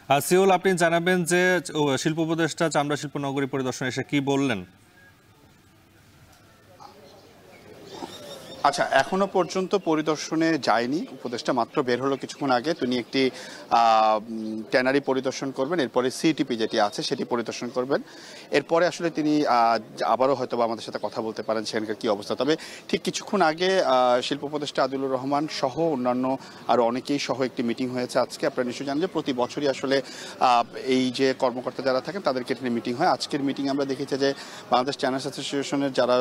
Seoul, আপনি জানাবেন যে শিল্প উপদেষ্টা চামড়া শিল্প নগরী পরিদর্শনে এসে কি বললেন? আচ্ছা, এখনো পর্যন্ত পরিদর্শনে যায়নি উপদেষ্টা, মাত্র বের হলো কিছুক্ষণ আগে। তিনি একটি ট্যানারি পরিদর্শন করবেন, এরপরে সিটিপি যেটি আছে সেটি পরিদর্শন করবেন। এরপরে আসলে তিনি আবারও হয়তো আমাদের সাথে কথা বলতে পারেন সেখানকার কি অবস্থা। তবে ঠিক কিছুক্ষণ আগে শিল্প উপদেষ্টা আদিলুর রহমান সহ অন্যান্য আরও অনেকেই সহ একটি মিটিং হয়েছে আজকে। আপনারা নিশ্চয়ই জানেন যে প্রতি বছরই আসলে এই যে কর্মকর্তা যারা থাকেন তাদেরকে নিয়ে মিটিং হয়। আজকের মিটিং আমরা দেখেছি যে বাংলাদেশ চ্যানেলস অ্যাসোসিয়েশনের যারা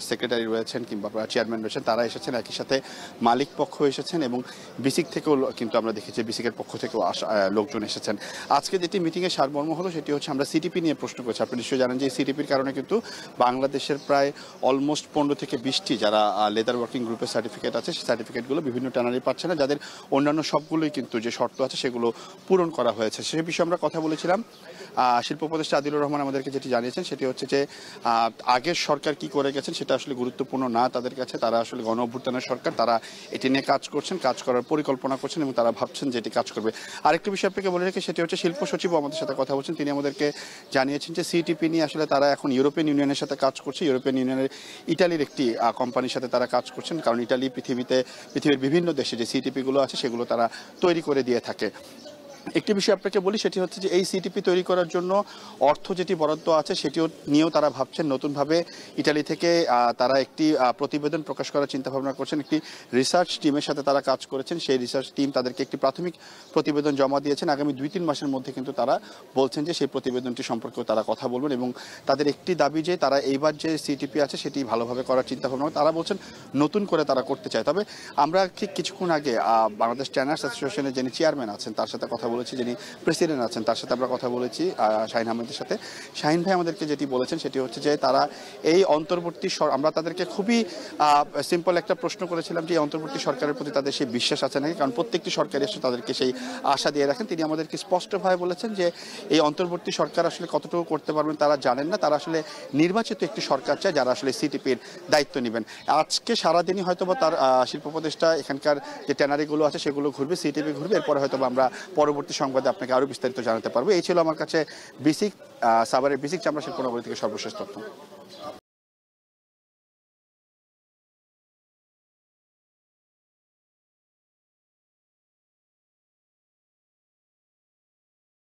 সেক্রেটারি রয়েছেন কিংবা চেয়ারম্যান রয়েছেন তারা এসেছেন, একই সাথে মালিক পক্ষ এসেছেন এবং বিসিক থেকেও কিন্তু আমরা দেখেছি বিসিকের পক্ষ থেকেও লোকজন এসেছেন। আজকে যেটি মিটিংয়ে সারমর্ম হলো সেটি হচ্ছে আমরা সিটিপি নিয়ে প্রশ্ন করেছি। আপনি নিশ্চয়ই জানেন যে এই সিটিপির কারণে কিন্তু বাংলাদেশের প্রায় অলমোস্ট 15 থেকে 20টি যারা লেদার ওয়ার্কিং গ্রুপের সার্টিফিকেট আছে সেই সার্টিফিকেটগুলো বিভিন্ন ট্যানারি পাচ্ছে না, যাদের অন্যান্য সবগুলোই কিন্তু যে শর্ত আছে সেগুলো পূরণ করা হয়েছে। সেই বিষয়ে আমরা কথা বলেছিলাম। শিল্প উপদেষ্টা আদিলুর রহমান আমাদেরকে যেটি জানিয়েছেন সেটি হচ্ছে যে আগের সরকার কি করে গেছেন সেটা আসলে গুরুত্বপূর্ণ না তাদের কাছে। তারা আসলে গণ অভ্যুত্থানের সরকার, তারা এটি নিয়ে কাজ করছেন, কাজ করার পরিকল্পনা করছেন এবং তারা ভাবছেন যে এটি কাজ করবে। আরেকটি বিষয় আপনাকে বলে রেখে সেটি হচ্ছে শিল্প সচিবও আমাদের সাথে কথা বলছেন। তিনি আমাদেরকে জানিয়েছেন যে সিটিপি নিয়ে আসলে তারা এখন ইউরোপিয়ান ইউনিয়নের সাথে কাজ করছে। ইউরোপিয়ান ইউনিয়নের ইটালির একটি কোম্পানির সাথে তারা কাজ করছেন, কারণ ইটালি পৃথিবীর বিভিন্ন দেশে যে সিটিপিগুলো আছে সেগুলো তারা তৈরি করে দিয়ে থাকে। একটি বিষয় আপনাকে বলি, সেটি হচ্ছে যে এই সিটিপি তৈরি করার জন্য অর্থ যেটি বরাদ্দ আছে সেটিও নিয়েও তারা ভাবছেন। নতুনভাবে ইটালি থেকে তারা একটি প্রতিবেদন প্রকাশ করার চিন্তাভাবনা করছেন। একটি রিসার্চ টিমের সাথে তারা কাজ করেছেন, সেই রিসার্চ টিম তাদেরকে একটি প্রাথমিক প্রতিবেদন জমা দিয়েছেন। আগামী 2-3 মাসের মধ্যে কিন্তু তারা বলছেন যে সেই প্রতিবেদনটি সম্পর্কেও তারা কথা বলবেন এবং তাদের একটি দাবি যে তারা এইবার যে সিটিপি আছে সেটি ভালোভাবে করার চিন্তাভাবনা, তারা বলছেন নতুন করে তারা করতে চায়। তবে আমরা ঠিক কিছুক্ষণ আগে বাংলাদেশ ট্যানার্স অ্যাসোসিয়েশনের যিনি চেয়ারম্যান আছেন তার সাথে কথা বলেছি, যিনি প্রেসিডেন্ট আছেন তার সাথে আমরা কথা বলেছি, শাহিন আহমেদের সাথে। শাহিন ভাই আমাদেরকে যেটি বলেছেন সেটি হচ্ছে যে তারা এই অন্তর্বর্তী আমরা তাদেরকে খুবই সিম্পল একটা প্রশ্ন করেছিলাম যে অন্তর্বর্তী সরকারের প্রতি তাদের সেই বিশ্বাস আছে নাকি, কারণ প্রত্যেকটি সরকার এসে তাদেরকে সেই আশা দিয়ে রাখেন। তিনি আমাদেরকে স্পষ্টভাবে বলেছেন যে এই অন্তর্বর্তী সরকার আসলে কতটুকু করতে পারবেন তারা জানেন না, তারা আসলে নির্বাচিত একটি সরকার চায় যারা আসলে সিটিপির দায়িত্ব নেবেন। আজকে সারাদিনই হয়তো বা তার শিল্প উপদেষ্টা এখানকার যে ট্যানারিগুলো আছে সেগুলো ঘুরবে, সিটিপি ঘুরবে, এরপরে হয়তো আমরা পরবর্তী সংবাদে আপনাকে আরো বিস্তারিত জানাতে পারবো। এই ছিল আমার কাছে সাভারের বিসিক চামড়া শিল্প নগরী থেকে সর্বশেষ তথ্য।